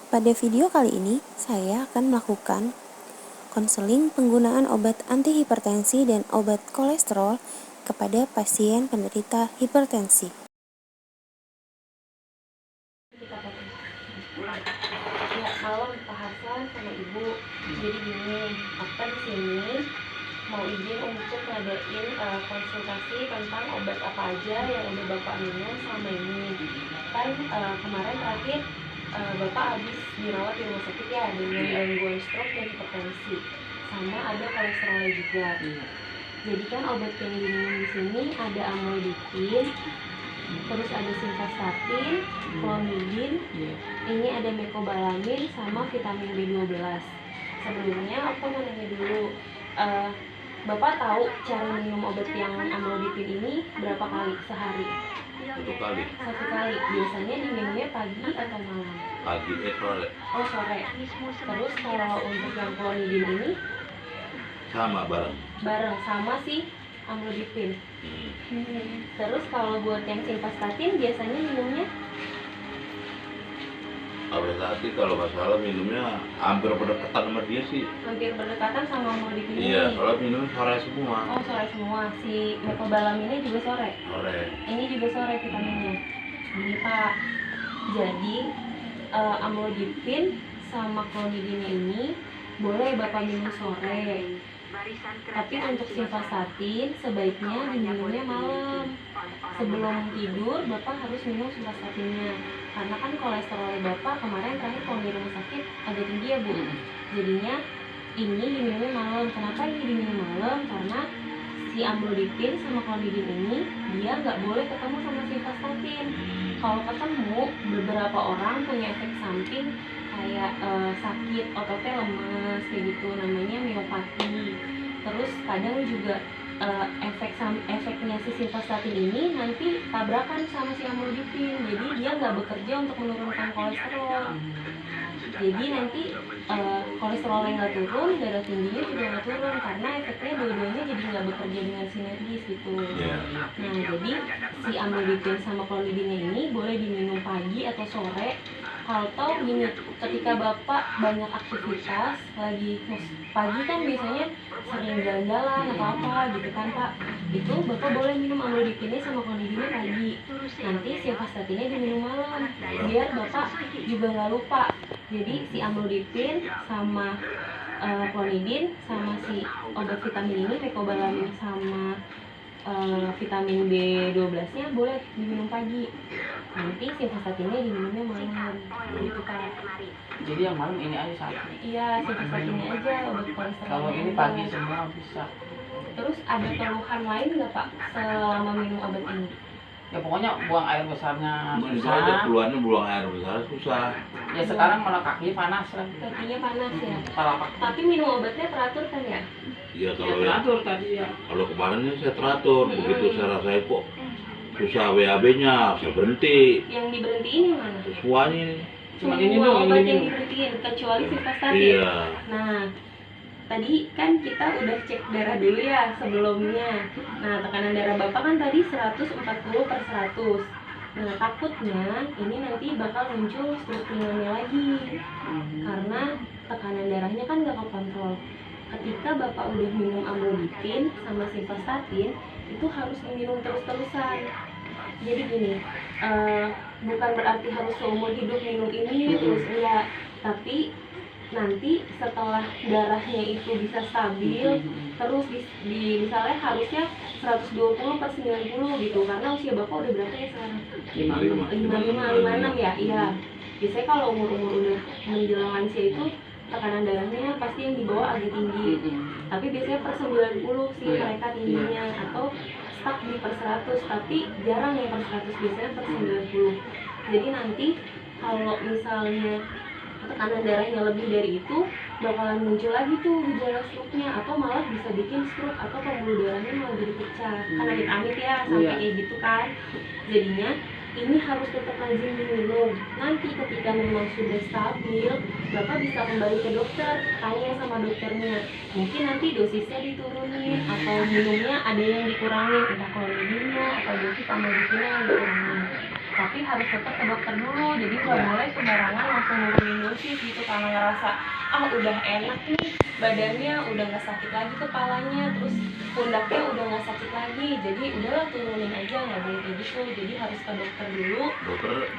Pada video kali ini, saya akan melakukan konseling penggunaan obat antihipertensi dan obat kolesterol kepada pasien penderita hipertensi. Ya, malam Pak Hasan sama Ibu. Jadi gini, aku di sini mau izin untuk ngadain konsultasi tentang obat apa aja yang udah Bapak minum selama ini. Kan kemarin terakhir Bapak habis dirawat di rumah sakit ya dengan gangguan stroke dan hipertensi, sama ada kolesterolnya juga. Jadi kan obat yang diminum di sini ada amlodipin, terus ada simvastatin, clonidin, ini ada mecobalamin sama vitamin B12. Sebelumnya aku mau nanya dulu, Bapak tahu cara minum obat yang amlodipin ini berapa kali sehari? Satu kali. Satu kali. Biasanya diminumnya pagi atau malam? Pagi, sore. Oh, sore. Terus kalau untuk yang clonidin ini Sama bareng. bareng sama si amlodipin. Terus kalau buat yang simvastatin biasanya minumnya Tadi kalau nggak salah minumnya hampir berdekatan sama dia sih. hampir berdekatan sama amlodipin Iya, ini. kalau minumnya sore semua. Oh, sore semua. Si mecobalaminnya juga sore. Sore. Ini juga sore vitaminnya. Ini Pak. Jadi amlodipin sama clonidinnya ini boleh Bapak minum sore. Tapi untuk simvastatin sebaiknya diminumnya malam. Sebelum tidur Bapak harus minum simvastatinnya. Karena kan kolesterol Bapak kemarin terakhir kalau di rumah sakit agak tinggi ya Bu. Jadinya ini diminumnya malam. Kenapa ini diminum malam? Karena si amlodipin sama clonidin ini dia nggak boleh ketemu sama simvastatin. Kalau ketemu, beberapa orang punya efek samping kayak sakit ototnya lemes kayak gitu, namanya miopati. Terus kadang juga efeknya si simvastatin ini nanti tabrakan sama si amlodipin, jadi dia nggak bekerja untuk menurunkan kolesterol. Jadi nanti kolesterolnya nggak turun, darah tingginya juga nggak turun karena efeknya dua-duanya jadi nggak bekerja dengan sinergis gitu. Nah, jadi si amlodipin sama clonidinnya ini boleh diminum pagi atau sore. Kalau gini, ketika Bapak banyak aktivitas lagi pagi kan biasanya sering jalan-jalan atau apa gitu kan Pak, itu Bapak boleh minum amlodipinnya sama clonidinnya pagi. Nanti simvastatinnya diminum malam biar Bapak juga nggak lupa. Jadi si amlodipin sama clonidin sama si obat vitamin ini mecobalamin sama vitamin B12-nya boleh diminum pagi. Nanti simvastatinnya diminumnya malam. Gitu Pak. Jadi yang malam ini aja satu. Iya, simvastatinnya aja obat kolesterol. Kalau ini pagi semua bisa. Terus ada keluhan lain nggak Pak selama minum obat ini? Ya pokoknya buang air besarnya Itu aja susah. keluarnya buang air besar susah. Ya sekarang malah kakinya panas lagi. Kakinya panas ya. Telapak. Tapi minum obatnya teratur kan ya? Iya Ya kalau teratur tadi ya. kalau kemarin saya teratur, begitu saya rasain kok susah WAB-nya, saya berhenti. Yang diberhentiin yang mana? Semuanya ini. Cuma Semua ini doang, obat ini yang doang. diberhentiin kecuali simvastatin. Iya. Nah, tadi kan kita udah cek darah dulu ya sebelumnya. Nah, tekanan darah Bapak kan tadi 140/100. Nah, takutnya ini nanti bakal muncul stroke ringannya lagi. Karena tekanan darahnya kan nggak kekontrol. Ketika Bapak udah minum amlodipin sama simvastatin, itu harus diminum terus-terusan. Jadi gini, bukan berarti harus seumur hidup minum ini terus, enggak. Tapi nanti setelah darahnya itu bisa stabil, terus misalnya harusnya 120/90 gitu, karena usia Bapak udah berapa ya sekarang? 55, 56 ya? Iya. Biasanya kalau umur-umur udah menjelang lansia itu tekanan darahnya pasti yang di bawah agak tinggi. Tapi biasanya per 90 sih mereka tingginya, atau stuck di per 100, tapi jarang yang per 100, biasanya per 90. Jadi nanti kalau misalnya tekanan darahnya lebih dari itu, bakalan muncul lagi tuh gejala stroke-nya, atau malah bisa bikin stroke atau pembuluh darahnya malah jadi pecah. Kan amit-amit ya sampai kayak gitu kan. Jadinya ini harus tetap lazim diminum. Nanti ketika memang sudah stabil, Bapak bisa kembali ke dokter, tanya sama dokternya. Mungkin nanti dosisnya diturunin atau minumnya ada yang dikurangin, entah clonidinnya atau dosis amlodipinnya yang dikurangin. tapi harus tetap ke dokter dulu. Jadi nggak boleh sembarangan langsung nurunin dosis gitu karena ngerasa udah enak nih badannya, udah nggak sakit lagi kepalanya, terus pundaknya udah nggak sakit lagi, jadi udahlah turunin aja, nggak boleh kayak gitu. Jadi harus ke dokter dulu.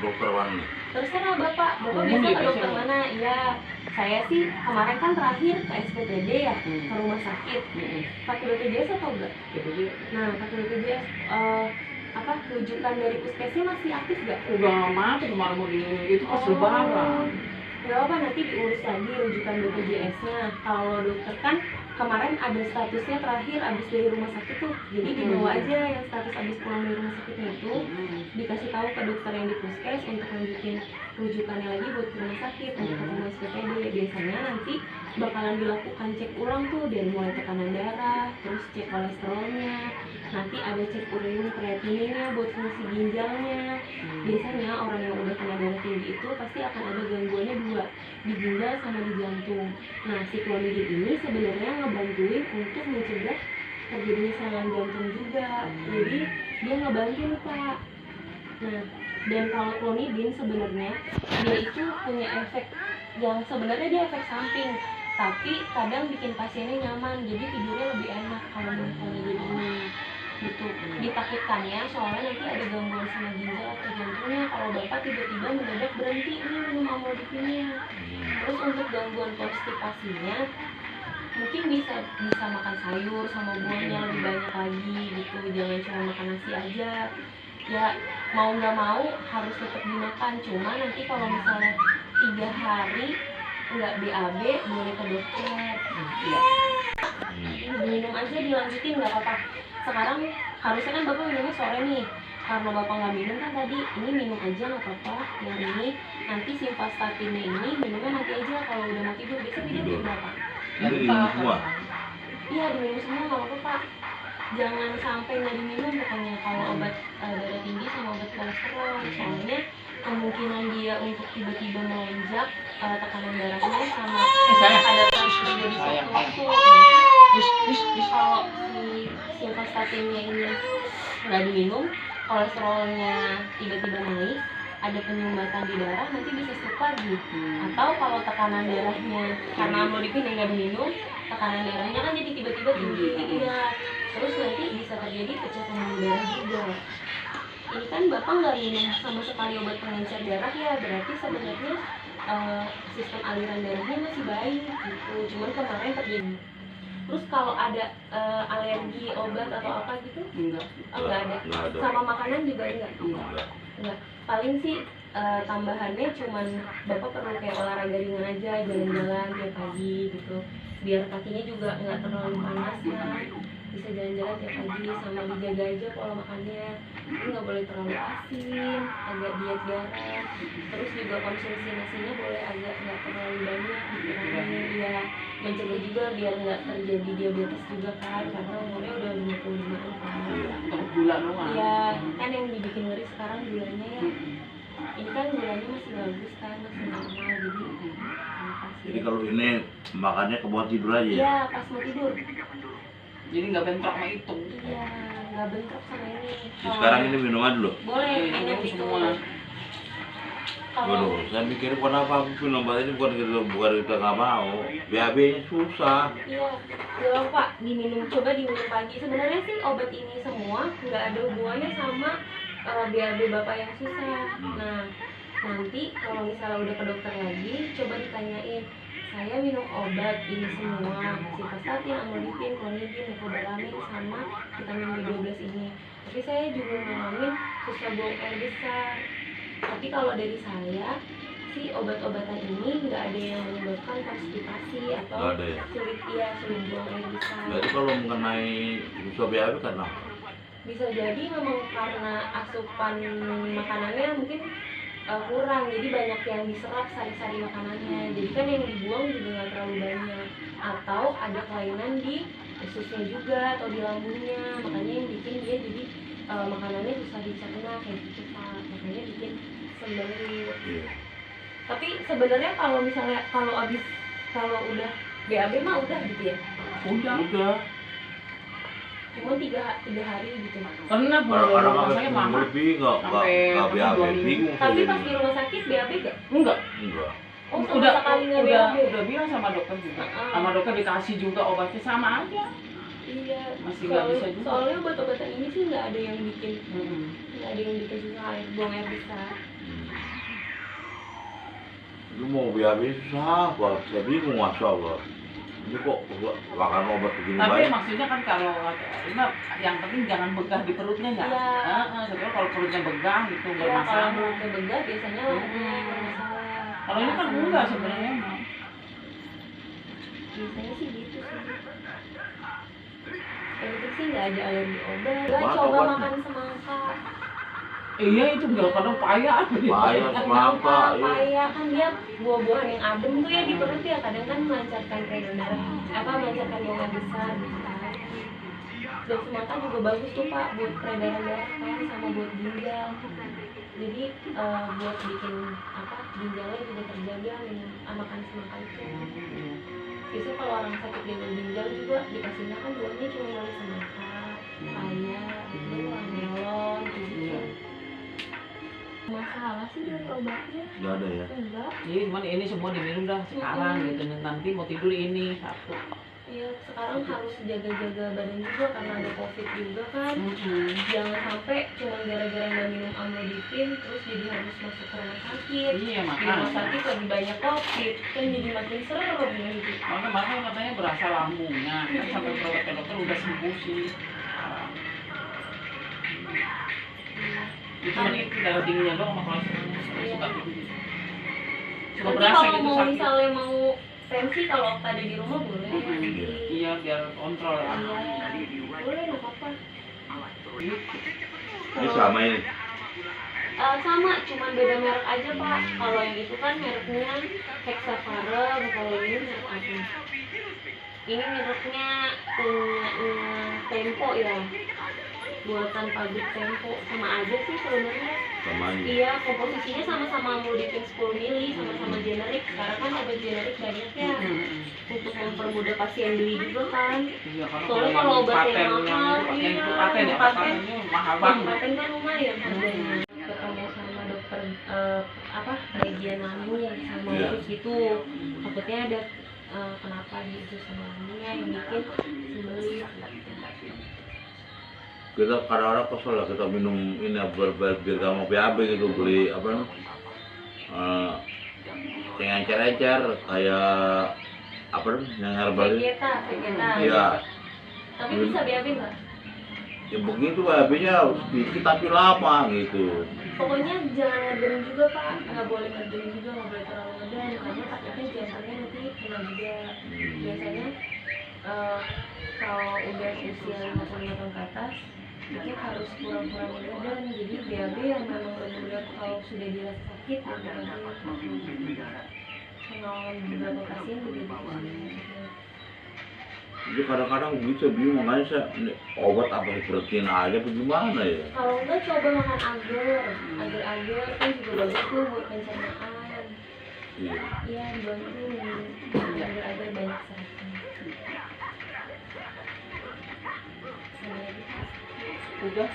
Dokter mana? Terserah bapak biasa ke dokter mana? Iya, saya sih kemarin kan terakhir ke SPPD ya, ke rumah sakit. Pakai BPJS atau enggak? Nah, pakai BPJS. Rujukan dari puskesnya masih aktif nggak? Udah mati kemarin mau itu pas lebaran. Nggak apa, nanti diurus lagi rujukan BPJS-nya. Kalau dokter kan kemarin ada statusnya terakhir abis dari rumah sakit tuh, jadi dibawa aja yang status abis pulang dari rumah sakitnya itu, dikasih tahu ke dokter yang di puskes untuk lanjutin rujukannya lagi buat ke rumah sakit untuk ketemu SPPD. Biasanya nanti bakalan dilakukan cek ulang tuh dari mulai tekanan darah, terus cek kolesterolnya, nanti ada cek urin kreatinina buat fungsi ginjalnya. Biasanya orang yang udah kena darah tinggi itu pasti akan ada gangguannya dua, di ginjal sama di jantung. Nah, si clonidin ini sebenarnya ngebantuin untuk mencegah terjadinya serangan jantung juga. Jadi dia ngebantuin Pak. Nah, dan kalau clonidin sebenarnya dia itu punya efek yang sebenarnya dia efek samping, tapi kadang bikin pasiennya nyaman, jadi tidurnya lebih enak kalau minum clonidin ini gitu. Ditakutkannya soalnya nanti ada gangguan sama ginjal atau jantungnya kalau bapak tiba-tiba mendadak berhenti nih minum amlodipinnya. Terus untuk gangguan konstipasinya mungkin bisa makan sayur sama buahnya lebih banyak lagi gitu, jangan cuma makan nasi aja. Ya mau nggak mau harus tetap dimakan, cuma nanti kalau misalnya 3 hari nggak BAB boleh ke dokter. Minum aja dilanjutin nggak apa-apa. Sekarang harusnya kan bapak minumnya sore nih, karena bapak nggak minum kan tadi, ini minum aja nggak apa-apa. Yang ini nanti simvastatinnya ini minumnya nanti aja kalau udah mau tidur. Biasanya tidur berapa? Diminum semua. Iya, diminum semua nggak apa-apa Pak. Jangan sampai nggak diminum pokoknya kalau obat darah tinggi sama obat kolesterol. Soalnya kemungkinan dia untuk tiba-tiba melonjak tekanan darahnya sama ada terjadi sewaktu-waktu. Kalau si simvastatinnya ini nggak diminum, kolesterolnya tiba-tiba naik, ada penyumbatan di darah, nanti bisa stroke lagi. Atau kalau tekanan darahnya karena amlodipin yang nggak diminum, tekanan darahnya kan jadi tiba-tiba tinggi, terus nanti bisa terjadi pecah pembuluh darah juga. Ini kan bapak nggak minum sama sekali obat pengencer darah ya, berarti sebenarnya sistem aliran darahnya masih baik gitu. Cuman kemarin terjadi. Terus kalau ada alergi obat atau apa gitu? Enggak ada. Sama makanan juga enggak. Paling sih tambahannya cuman bapak perlu kayak olahraga ringan aja, jalan-jalan tiap pagi gitu, biar kakinya juga nggak terlalu panas ya. Bisa jalan-jalan tiap pagi, sama dijaga aja pola makannya. Ini nggak boleh terlalu asin, agak diet garam. Terus juga konsumsi nasinya boleh agak nggak terlalu banyak, dikurangin ya. Mencegah juga biar nggak terjadi diabetes juga kan, karena umurnya udah 55 kan. Untuk gula doang. Iya, kan yang dibikin ngeri sekarang gulanya ya. Ini kan gulanya masih bagus kan, masih normal, Jadi kalau ini makannya ke bawah tidur aja ya? Iya, pas mau tidur. Jadi nggak bentrok sama itu. Iya, nggak bentrok sama ini. Sekarang ini minum aja dulu. Boleh minum itu. Semua. Waduh, saya mikir kenapa aku minum obat ini bukan kita nggak mau. BAB-nya susah. Iya, jangan Pak, coba diminum pagi. Sebenarnya sih obat ini semua nggak ada hubungannya sama BAB bapak yang susah. Nah, nanti kalau misalnya udah ke dokter lagi, coba ditanyain, saya minum obat ini semua, simvastatin, amlodipin, clonidin, mecobalamin, sama vitamin B12 ini. Tapi saya juga ngalamin susah buang air besar. Tapi kalau dari saya sih obat-obatan ini nggak ada yang menyebabkan konstipasi atau sulit buang air besar. Berarti kalau mengenai susah BAB karena Bisa jadi memang karena asupan makanannya mungkin kurang, jadi banyak yang diserap sari-sari makanannya, jadi kan yang dibuang juga nggak terlalu banyak, atau ada kelainan di ususnya juga atau di lambungnya, makanya yang bikin dia jadi makanannya susah dicerna kayak gitu Pak, makanya bikin sembelit. Tapi sebenarnya kalau misalnya kalau udah BAB mah udah gitu ya? udah. cuma 3 hari gitu. Pernah Kadang-kadang rumah sampai saya seminggu mama. lebih nggak Sampai BAB, pernah 2 minggu. bingung saya Tapi jadi. pas di rumah sakit BAB gak? Enggak. Enggak. Oh, sama sekali nggak BAB. Udah bilang sama dokter juga. Ah. Sama dokter dikasih juga obatnya sama aja. Iya. Masih nggak bisa juga. Soalnya obat-obatan ini sih nggak ada yang bikin Mm-mm. nggak ada yang bikin susah buang air besar. Lu mau BAB susah banget, saya bingung Masya Allah. Ini kok makan obat begini Tapi banyak. maksudnya kan kalau yang penting jangan begah di perutnya ya. Iya. Sebenarnya kalau perutnya begah gitu nggak Ya, kalau masalah. mulutnya begah biasanya lainnya yang bermasalah. Kalau ini kan enggak sebenarnya. Biasanya sih gitu sih. Yang penting sih nggak ada alergi obat. Nggak Obat, coba obat. makan semangka. Iya itu nggak kadang payah apa dia. Payah. Semangka, iya. Paya kan dia buah-buahan yang adem tuh ya di perut ya, kadang kan melancarkan peredaran darah, melancarkan buang air besar gitu kan. Dan semangka juga bagus tuh Pak buat peredaran darah kan, sama buat ginjal. Jadi buat bikin ginjalnya juga terjaga dengan makan semangka itu. Biasanya kalau orang sakit dengan ginjal juga dikasihnya kan buahnya cuma dari semangka, paya, gitu, melon, gitu. Masalah sih dari obatnya. Nggak ada ya. Enggak. Iya cuman ini semua diminum dah sekarang gitu. Nanti mau tidur ini satu. Iya, sekarang harus jaga-jaga badan juga karena ada COVID juga kan. Jangan sampai cuma gara-gara nggak minum amlodipin terus jadi harus masuk ke rumah sakit. Iya Di rumah makanya. sakit lebih banyak COVID, kan jadi makin serem gitu. Makanya katanya berasa lambungnya. Kan sampai berobat ke dokter udah sembuh sih. Itu cuma itu darah tingginya doang sama kolesterolnya. Suka tinggi. Suka Nanti berasa kalau gitu mau sakit. misalnya mau tensi kalau Okta ada di rumah boleh. Iya biar kontrol ya. Iya, boleh nggak apa-apa. Ini sama ini. Sama, cuman beda merek aja Pak. Kalau yang itu kan mereknya Hexafarm, kalau ini merek apa? Ini mereknya punya Tempo ya, buatan pabrik Tempo. Sama aja sih sebenarnya. Sama ini. Iya, komposisinya sama-sama amlodipin 10 mili, sama-sama generik. Sekarang kan obat generik banyak ya, untuk mempermudah pasien beli juga kan. Iya karena Soalnya kalau obat yang paten mahal, yang iya, itu paten ya, paten. patennya mahal Bang banget. paten kan lumayan harganya. Ketemu sama dokter bagian lambung sama Iya. usus gitu. Takutnya ada kenapa di usus sama lambungnya yang bikin sembelit. Kita kadang-kadang kesel lah kita minum ini biar gak mau BAB gitu, beli apa namanya yang encer-encer kayak apa namanya yang herbal itu. Vegeta. Iya. Tapi bisa BAB nggak? Ya begitu BAB-nya sedikit tapi lama gitu. Pokoknya jangan ngeden juga Pak, nggak boleh ngeden juga, nggak boleh terlalu ngeden karena takutnya jantungnya nanti kena juga. Biasanya kalau udah usia 55 tahun ke atas itu harus kurang-kurang ngeden, jadi BAB yang memang benar-benar kalau sudah dirasa sakit pengalaman beberapa pasien juga gitu. Jadi kadang-kadang bisa bingung, makanya saya ini obat apa diberhentiin aja apa gimana ya. Kalau enggak coba makan agar kan juga bagus tuh buat pencernaan. Iya. Iya, dibantu minum agar banyak seratnya. Udah.